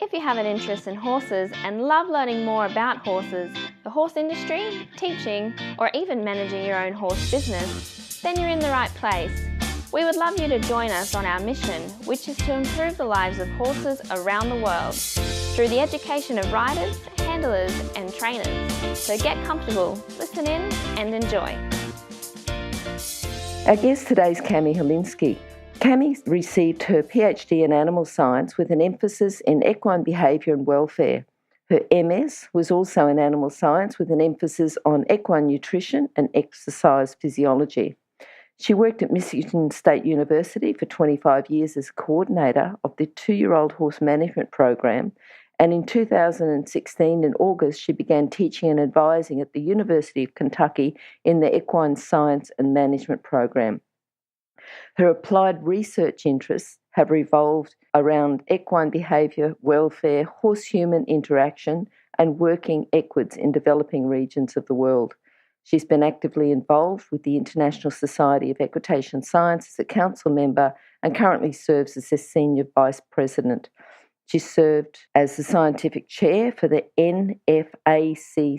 If you have an interest in horses and love learning more about horses, the horse industry, teaching, or even managing your own horse business, then you're in the right place. We would love you to join us on our mission, which is to improve the lives of horses around the world through the education of riders, handlers, and trainers. So get comfortable, listen in, and enjoy. Our guest today is Camie Heleski. Camie received her PhD in animal science with an emphasis in equine behaviour and welfare. Her MS was also in animal science with an emphasis on equine nutrition and exercise physiology. She worked at Michigan State University for 25 years as coordinator of the 2-year-old horse management program, and in 2016, in August, she began teaching and advising at the University of Kentucky in the Equine Science and Management program. Her applied research interests have revolved around equine behaviour, welfare, horse-human interaction, and working equids in developing regions of the world. She's been actively involved with the International Society of Equitation Science as a council member and currently serves as a senior vice president. She served as the scientific chair for the NFACC,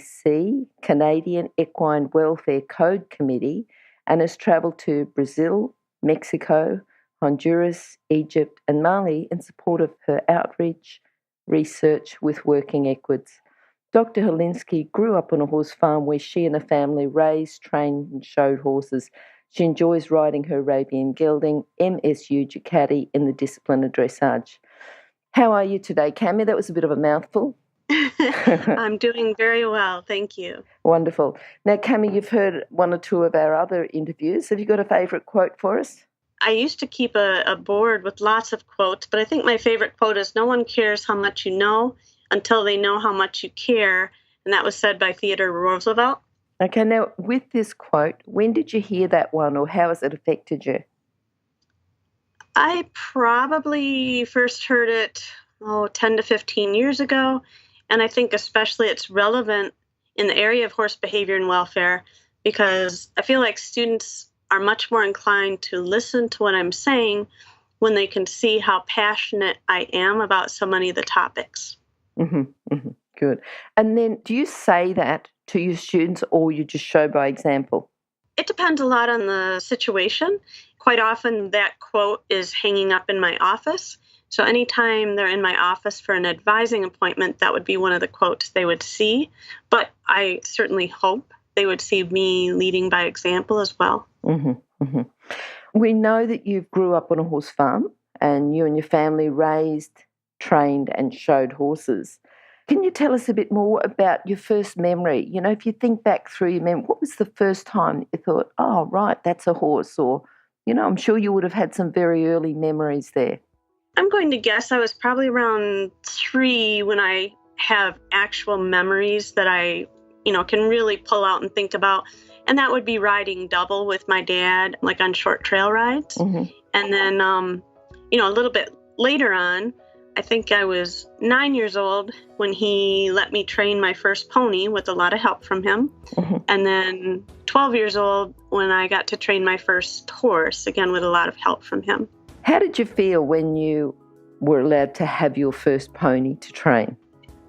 Canadian Equine Welfare Code Committee, and has travelled to Brazil, Mexico, Honduras, Egypt, and Mali in support of her outreach research with working equids. Dr. Heleski grew up on a horse farm where she and her family raised, trained, and showed horses. She enjoys riding her Arabian gelding, MSU Ducati, in the discipline of dressage. How are you today, Camie? That was a bit of a mouthful. I'm doing very well, thank you. Wonderful. Now, Camie, you've heard one or two of our other interviews. Have you got a favourite quote for us? I used to keep a board with lots of quotes, but I think my favourite quote is, "No one cares how much you know until they know how much you care," and that was said by Theodore Roosevelt. Okay, now, with this quote, when did you hear that one, or how has it affected you? I probably first heard it, 10 to 15 years ago, and I think especially it's relevant in the area of horse behavior and welfare because I feel like students are much more inclined to listen to what I'm saying when they can see how passionate I am about so many of the topics. Good. And then do you say that to your students or you just show by example? It depends a lot on the situation. Quite often that quote is hanging up in my office. So anytime they're in my office for an advising appointment, that would be one of the quotes they would see. But I certainly hope they would see me leading by example as well. We know that you grew up on a horse farm and you and your family raised, trained and showed horses. Can you tell us a bit more about your first memory? You know, if you think back through your memory, what was the first time you thought, oh, right, that's a horse? Or, you know, I'm sure you would have had some very early memories there. I'm going to guess I was probably around 3 when I have actual memories that I, can really pull out and think about. And that would be riding double with my dad, like on short trail rides. And then, a little bit later on, I think I was 9 years old when he let me train my first pony with a lot of help from him. And then 12 years old when I got to train my first horse, again with a lot of help from him. How did you feel when you were allowed to have your first pony to train?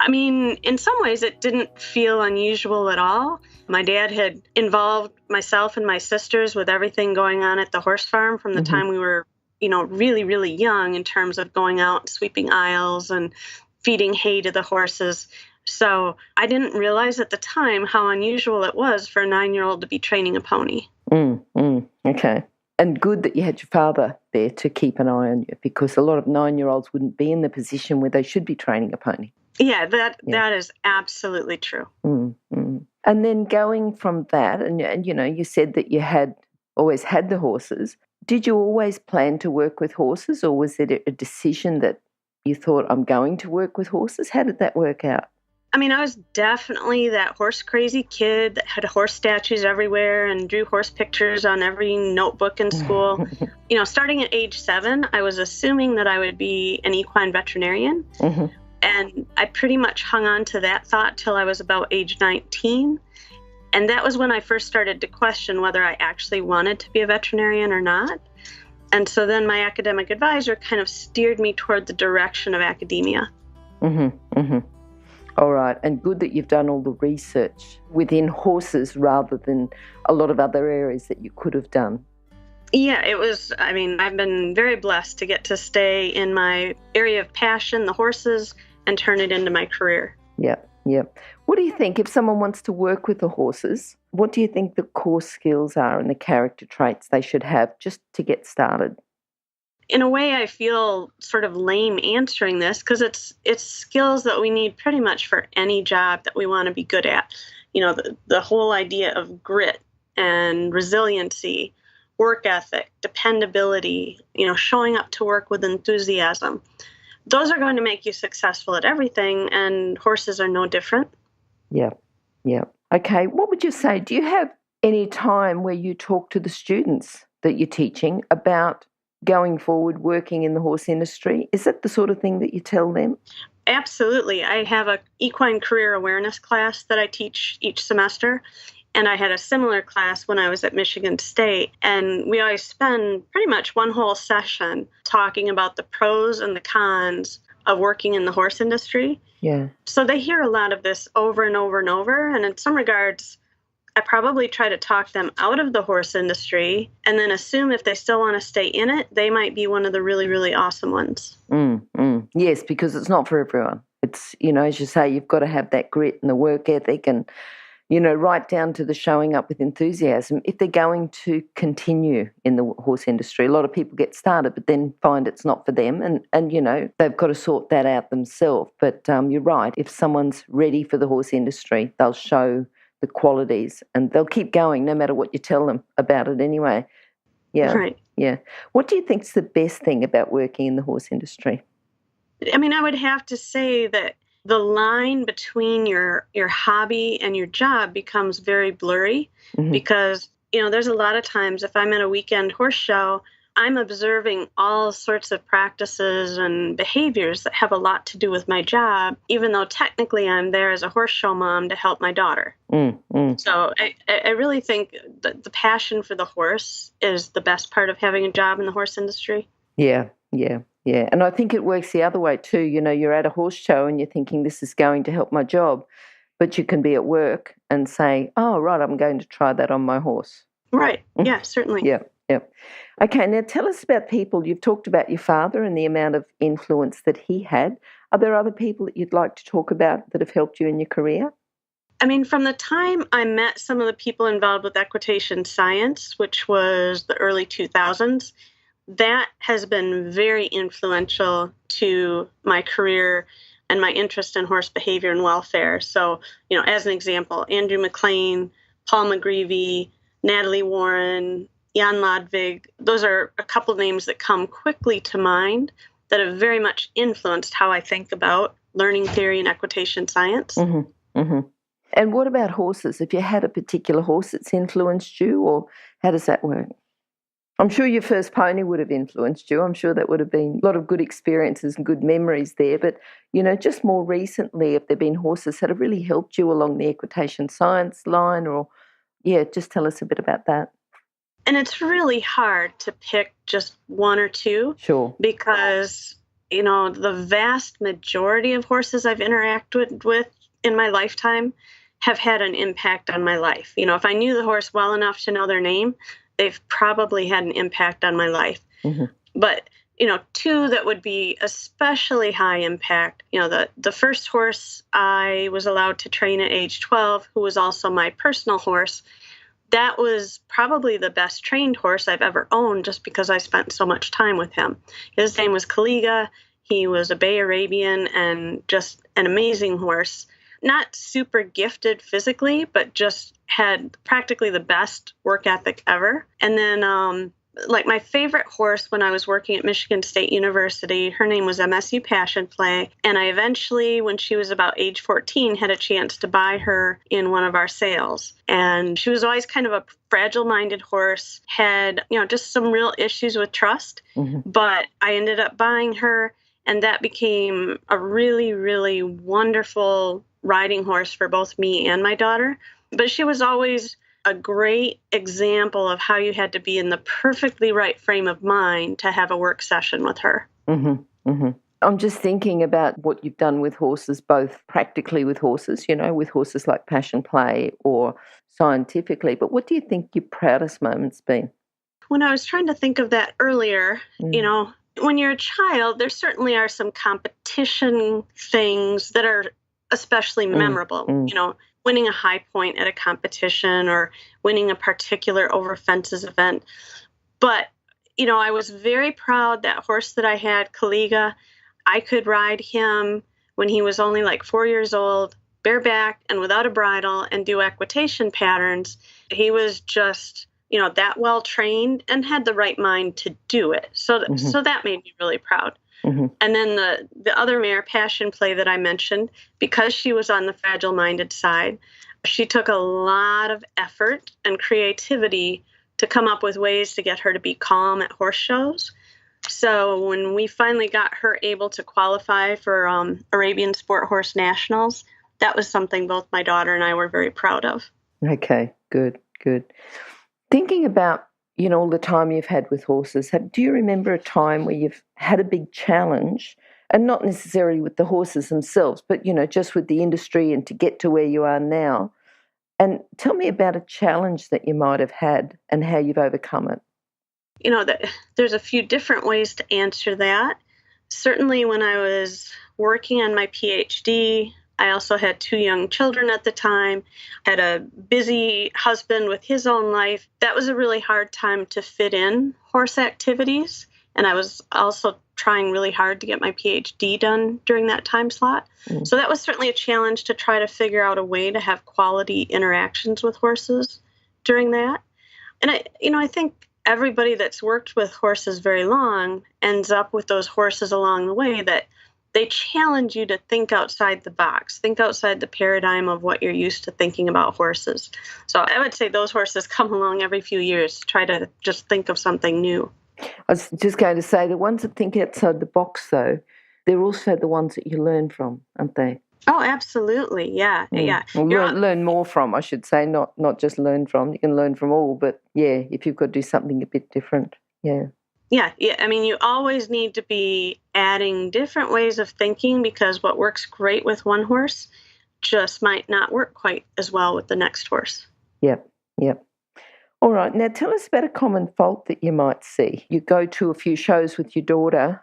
I mean, in some ways it didn't feel unusual at all. My dad had involved myself and my sisters with everything going on at the horse farm from the time we were really, really young in terms of going out, sweeping aisles and feeding hay to the horses. So I didn't realize at the time how unusual it was for a 9-year-old to be training a pony. Okay. And good that you had your father there to keep an eye on you because a lot of 9-year-olds wouldn't be in the position where they should be training a pony. Yeah, that is absolutely true. And then going from that, and you said that you had always had the horses. Did you always plan to work with horses, or was it a decision that you thought, I'm going to work with horses? How did that work out? I mean, I was definitely that horse crazy kid that had horse statues everywhere and drew horse pictures on every notebook in school. Starting at age 7, I was assuming that I would be an equine veterinarian. And I pretty much hung on to that thought till I was about age 19. And that was when I first started to question whether I actually wanted to be a veterinarian or not. And so then my academic advisor kind of steered me toward the direction of academia. Mm-hmm. Mm-hmm. All right. And good that you've done all the research within horses rather than a lot of other areas that you could have done. Yeah, I've been very blessed to get to stay in my area of passion, the horses, and turn it into my career. Yeah, yeah. What do you think if someone wants to work with the horses? What do you think the core skills are and the character traits they should have just to get started? In a way, I feel sort of lame answering this because it's skills that we need pretty much for any job that we want to be good at. The whole idea of grit and resiliency, work ethic, dependability, showing up to work with enthusiasm. Those are going to make you successful at everything, and horses are no different. Yeah, yeah. Okay, what would you say? Do you have any time where you talk to the students that you're teaching about going forward working in the horse industry? Is that the sort of thing that you tell them? Absolutely. I have a equine career awareness class that I teach each semester, and I had a similar class when I was at Michigan State, and we always spend pretty much one whole session talking about the pros and the cons of working in the horse industry. Yeah. So they hear a lot of this over and over and over, and in some regards, I probably try to talk them out of the horse industry and then assume if they still want to stay in it, they might be one of the really, really awesome ones. Yes, because it's not for everyone. It's, as you say, you've got to have that grit and the work ethic and, right down to the showing up with enthusiasm if they're going to continue in the horse industry. A lot of people get started but then find it's not for them and they've got to sort that out themselves. But you're right, if someone's ready for the horse industry, they'll show the qualities and they'll keep going no matter what you tell them about it anyway. Yeah. Right. Yeah. What do you think's the best thing about working in the horse industry? I would have to say that the line between your hobby and your job becomes very blurry because, there's a lot of times if I'm at a weekend horse show, I'm observing all sorts of practices and behaviors that have a lot to do with my job, even though technically I'm there as a horse show mom to help my daughter. So I really think that the passion for the horse is the best part of having a job in the horse industry. Yeah. And I think it works the other way too. You're at a horse show and you're thinking this is going to help my job, but you can be at work and say, oh, right, I'm going to try that on my horse. Right. Yeah, certainly. Yeah. Okay, now tell us about people. You've talked about your father and the amount of influence that he had. Are there other people that you'd like to talk about that have helped you in your career? From the time I met some of the people involved with equitation science, which was the early 2000s, that has been very influential to my career and my interest in horse behavior and welfare. So, as an example, Andrew McLean, Paul McGreevy, Natalie Warren, Jan Lodvig, those are a couple of names that come quickly to mind that have very much influenced how I think about learning theory and equitation science. And what about horses? Have you had a particular horse that's influenced you, or how does that work? I'm sure your first pony would have influenced you. I'm sure that would have been a lot of good experiences and good memories there. But, just more recently, have there been horses that have really helped you along the equitation science line? Or, just tell us a bit about that. And it's really hard to pick just one or two. Sure. Because, the vast majority of horses I've interacted with in my lifetime have had an impact on my life. If I knew the horse well enough to know their name, they've probably had an impact on my life. But, two that would be especially high impact, the first horse I was allowed to train at age 12, who was also my personal horse, that was probably the best trained horse I've ever owned just because I spent so much time with him. His name was Kaliga. He was a Bay Arabian and just an amazing horse. Not super gifted physically, but just had practically the best work ethic ever. And then, my favorite horse when I was working at Michigan State University, her name was MSU Passion Play. And I eventually, when she was about age 14, had a chance to buy her in one of our sales. And she was always kind of a fragile-minded horse, had, just some real issues with trust. But I ended up buying her, and that became a really, really wonderful riding horse for both me and my daughter. But she was always a great example of how you had to be in the perfectly right frame of mind to have a work session with her. I'm just thinking about what you've done with horses, both practically with horses, with horses like Passion Play or scientifically. But what do you think your proudest moment's been? When I was trying to think of that earlier, when you're a child, there certainly are some competition things that are especially memorable. Winning a high point at a competition or winning a particular over fences event. But, I was very proud that horse that I had, Caliga. I could ride him when he was only like 4 years old, bareback and without a bridle, and do equitation patterns. He was just, that well trained and had the right mind to do it. So that made me really proud. And then the other mare, Passion Play, that I mentioned, because she was on the fragile-minded side, she took a lot of effort and creativity to come up with ways to get her to be calm at horse shows. So when we finally got her able to qualify for Arabian Sport Horse Nationals, that was something both my daughter and I were very proud of. Okay, good. Thinking about, all the time you've had with horses, do you remember a time where you've had a big challenge, and not necessarily with the horses themselves, but, just with the industry and to get to where you are now? And tell me about a challenge that you might have had and how you've overcome it. There's a few different ways to answer that. Certainly when I was working on my PhD, I also had 2 young children at the time, had a busy husband with his own life. That was a really hard time to fit in horse activities. And I was also trying really hard to get my PhD done during that time slot. So that was certainly a challenge to try to figure out a way to have quality interactions with horses during that. And I think everybody that's worked with horses very long ends up with those horses along the way that they challenge you to think outside the box, think outside the paradigm of what you're used to thinking about horses. So I would say those horses come along every few years to try to just think of something new. I was just going to say, the ones that think outside the box, though, they're also the ones that you learn from, aren't they? Oh, absolutely. Yeah. Well, learn more from, I should say, not just learn from. You can learn from all, but, yeah, if you've got to do something a bit different, yeah. Yeah. I mean, you always need to be adding different ways of thinking because what works great with one horse just might not work quite as well with the next horse. Yep. All right. Now, tell us about a common fault that you might see. You go to a few shows with your daughter,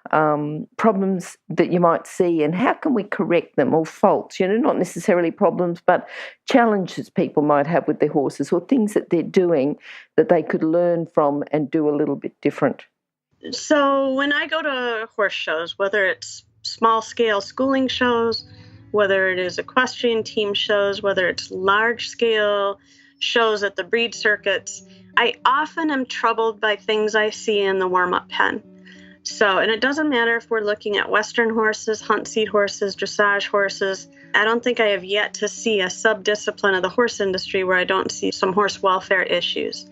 problems that you might see, and how can we correct them, or faults, not necessarily problems, but challenges people might have with their horses or things that they're doing that they could learn from and do a little bit different. So when I go to horse shows, whether it's small-scale schooling shows, whether it is equestrian team shows, whether it's large-scale shows at the breed circuits, I often am troubled by things I see in the warm-up pen. So, and it doesn't matter if we're looking at Western horses, hunt seat horses, dressage horses. I don't think I have yet to see a sub-discipline of the horse industry where I don't see some horse welfare issues.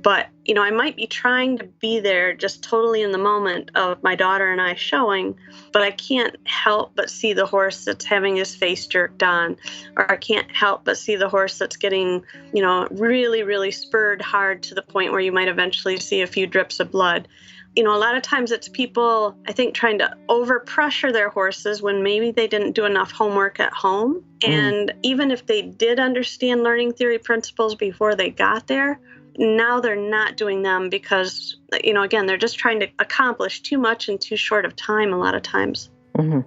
But, I might be trying to be there just totally in the moment of my daughter and I showing, but I can't help but see the horse that's having his face jerked on, or I can't help but see the horse that's getting, really, really spurred hard to the point where you might eventually see a few drips of blood. A lot of times it's people, I think, trying to overpressure their horses when maybe they didn't do enough homework at home. And even if they did understand learning theory principles before they got there, now they're not doing them because, again, they're just trying to accomplish too much in too short of time a lot of times. And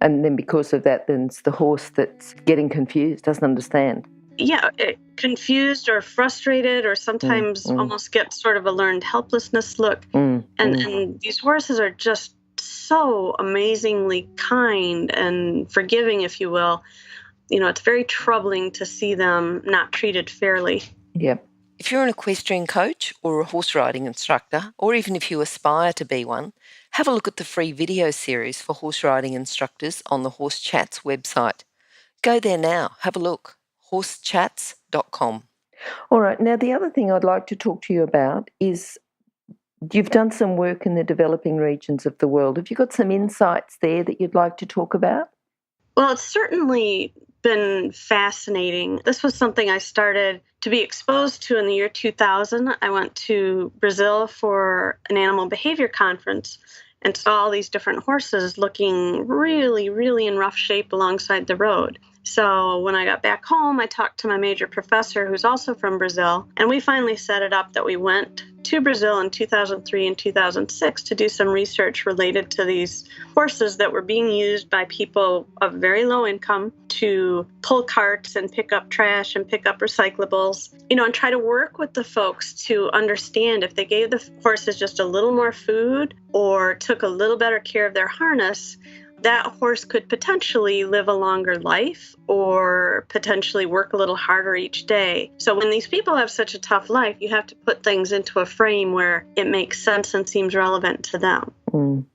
then because of that, then it's the horse that's getting confused, doesn't understand. Yeah, confused or frustrated or sometimes almost get sort of a learned helplessness look. And these horses are just so amazingly kind and forgiving, if you will. It's very troubling to see them not treated fairly. Yep. If you're an equestrian coach or a horse riding instructor, or even if you aspire to be one, have a look at the free video series for horse riding instructors on the Horse Chats website. Go there now, have a look, horsechats.com. All right, now the other thing I'd like to talk to you about is you've done some work in the developing regions of the world. Have you got some insights there that you'd like to talk about? Well, it's certainly been fascinating. This was something I started to be exposed to in the year 2000. I went to Brazil for an animal behavior conference, and saw all these different horses looking really, really in rough shape alongside the road. So when I got back home, I talked to my major professor, who's also from Brazil, and we finally set it up that we went to Brazil in 2003 and 2006 to do some research related to these horses that were being used by people of very low income to pull carts and pick up trash and pick up recyclables, and try to work with the folks to understand if they gave the horses just a little more food or took a little better care of their harness, that horse could potentially live a longer life or potentially work a little harder each day. So when these people have such a tough life, you have to put things into a frame where it makes sense and seems relevant to them.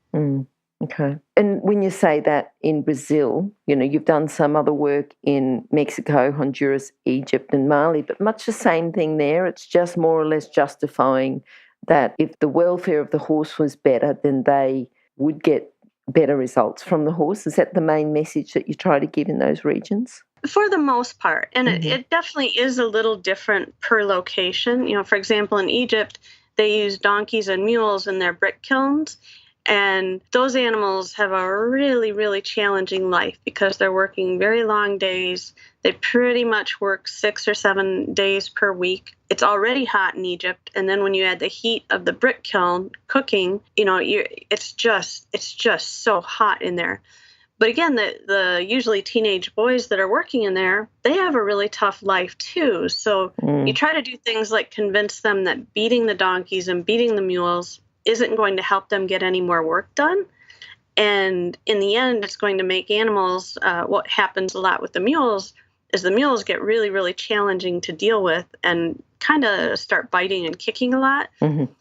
Okay. And when you say that in Brazil, you've done some other work in Mexico, Honduras, Egypt and Mali, but much the same thing there. It's just more or less justifying that if the welfare of the horse was better, then they would get better results from the horse. Is that the main message that you try to give in those regions? For the most part. And it definitely is a little different per location. For example, in Egypt, they use donkeys and mules in their brick kilns. And those animals have a really, really challenging life because they're working very long days. They pretty much work 6 or 7 days per week. It's already hot in Egypt. And then when you add the heat of the brick kiln cooking, it's just so hot in there. But again, the usually teenage boys that are working in there, they have a really tough life too. So you try to do things like convince them that beating the donkeys and beating the mules isn't going to help them get any more work done. And in the end, it's going to make animals, what happens a lot with the mules is the mules get really, really challenging to deal with and kind of start biting and kicking a lot.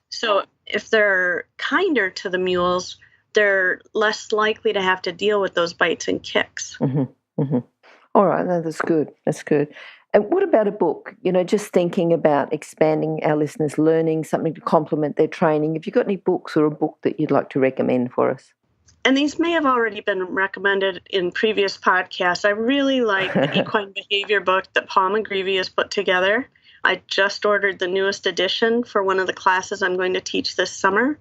So if they're kinder to the mules, they're less likely to have to deal with those bites and kicks. All right, no, that's good. That's good. And what about a book? Just thinking about expanding our listeners' learning, something to complement their training. Have you got any books or a book that you'd like to recommend for us? And these may have already been recommended in previous podcasts. I really like the equine behavior book that Paul McGreevy has put together. I just ordered the newest edition for one of the classes I'm going to teach this summer.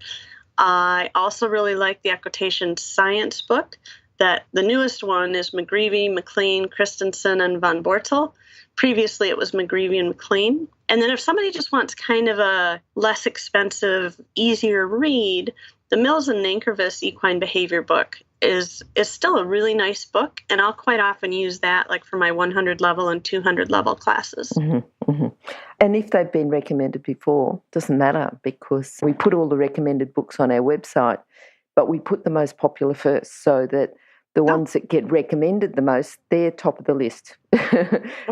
I also really like the equitation science book. That the newest one is McGreevy, McLean, Christensen, and Von Bortel. Previously, it was McGreevy and McLean. And then if somebody just wants kind of a less expensive, easier read, the Mills and Nankervis Equine Behavior book is still a really nice book, and I'll quite often use that like for my 100 level and 200 level classes. And if they've been recommended before, doesn't matter because we put all the recommended books on our website, but we put the most popular first so that the ones that get recommended the most, they're top of the list.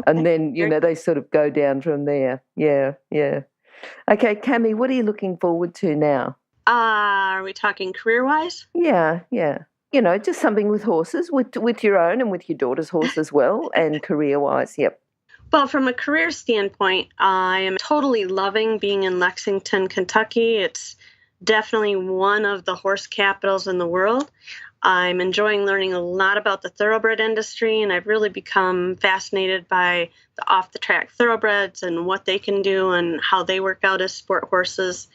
And then, they sort of go down from there. Yeah. Okay, Camie, what are you looking forward to now? Are we talking career-wise? Yeah. Just something with horses, with your own and with your daughter's horse as well, and career-wise, yep. Well, from a career standpoint, I am totally loving being in Lexington, Kentucky. It's definitely one of the horse capitals in the world. I'm enjoying learning a lot about the thoroughbred industry, and I've really become fascinated by the off-the-track thoroughbreds and what they can do and how they work out as sport horses.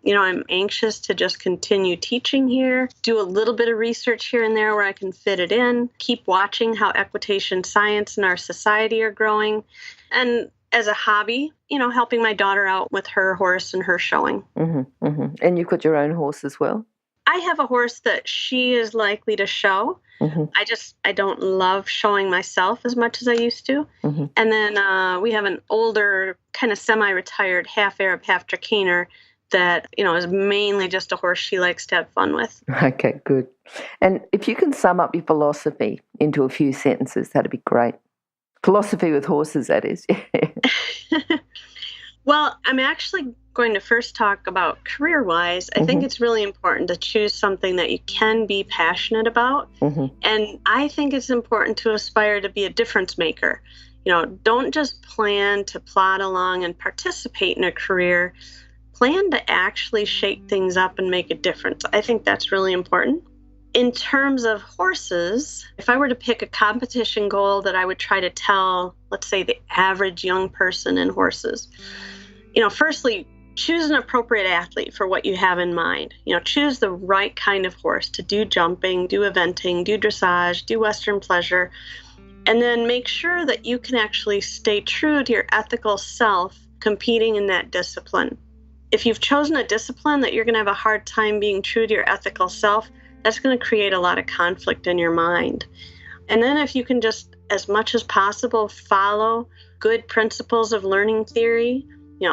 I'm anxious to just continue teaching here, do a little bit of research here and there where I can fit it in, keep watching how equitation science and our society are growing, and as a hobby, helping my daughter out with her horse and her showing. And you've got your own horse as well? I have a horse that she is likely to show. I don't love showing myself as much as I used to. And then we have an older, kind of semi-retired, half Arab, half Trakehner that, is mainly just a horse she likes to have fun with. Okay, good. And if you can sum up your philosophy into a few sentences, that'd be great. Philosophy with horses, that is. Well, I'm actually going to first talk about career-wise. I think it's really important to choose something that you can be passionate about. And I think it's important to aspire to be a difference maker. Don't just plan to plod along and participate in a career. Plan to actually shake things up and make a difference. I think that's really important. In terms of horses, if I were to pick a competition goal that I would try to tell, let's say, the average young person in horses, firstly, choose an appropriate athlete for what you have in mind. Choose the right kind of horse to do jumping, do eventing, do dressage, do Western pleasure, and then make sure that you can actually stay true to your ethical self competing in that discipline. If you've chosen a discipline that you're going to have a hard time being true to your ethical self, that's going to create a lot of conflict in your mind. And then if you can just, as much as possible, follow good principles of learning theory,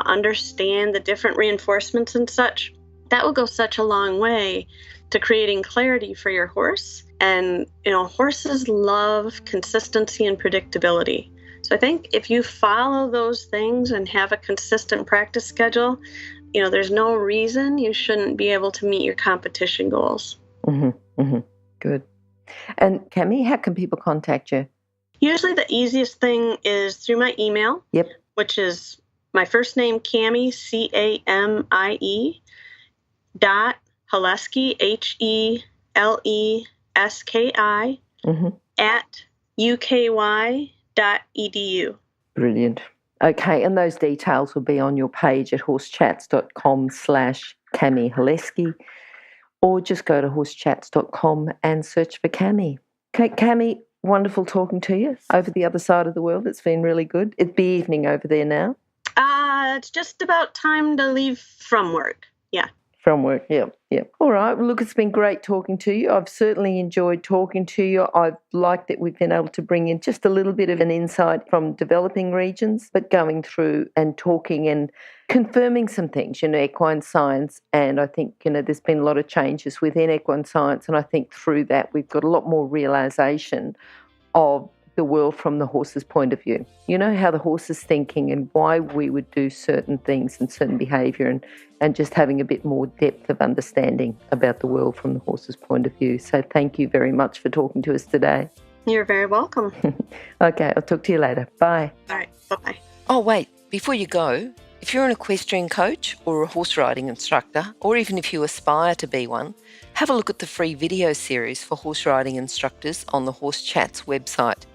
understand the different reinforcements and such, that will go such a long way to creating clarity for your horse. And, horses love consistency and predictability. So I think if you follow those things and have a consistent practice schedule, there's no reason you shouldn't be able to meet your competition goals. Mm-hmm, mm-hmm. Good. And Camie, how can people contact you? Usually the easiest thing is through my email, which is my first name, Camie, Camie, Heleski, HELESKI, at uky.edu. Brilliant. Okay, and those details will be on your page at horsechats.com/Camie Heleski, or just go to horsechats.com and search for Camie. Okay, Camie, wonderful talking to you over the other side of the world. It's been really good. It's the evening over there now. It's just about time to leave from work. Yeah. From work, yeah. All right. Well, look, it's been great talking to you. I've certainly enjoyed talking to you. I've liked that we've been able to bring in just a little bit of an insight from developing regions, but going through and talking and confirming some things, equine science. And I think, there's been a lot of changes within equine science. And I think through that, we've got a lot more realisation of the world from the horse's point of view. How the horse is thinking and why we would do certain things and certain behaviour, and just having a bit more depth of understanding about the world from the horse's point of view. So thank you very much for talking to us today. You're very welcome. Okay, I'll talk to you later. Bye. All right, bye-bye. Oh, wait, before you go, if you're an equestrian coach or a horse riding instructor, or even if you aspire to be one, have a look at the free video series for horse riding instructors on the Horse Chats website.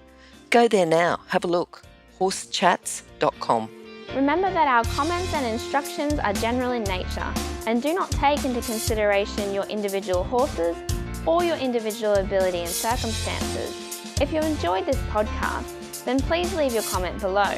Go there now, have a look, horsechats.com. Remember that our comments and instructions are general in nature and do not take into consideration your individual horses or your individual ability and circumstances. If you enjoyed this podcast, then please leave your comment below.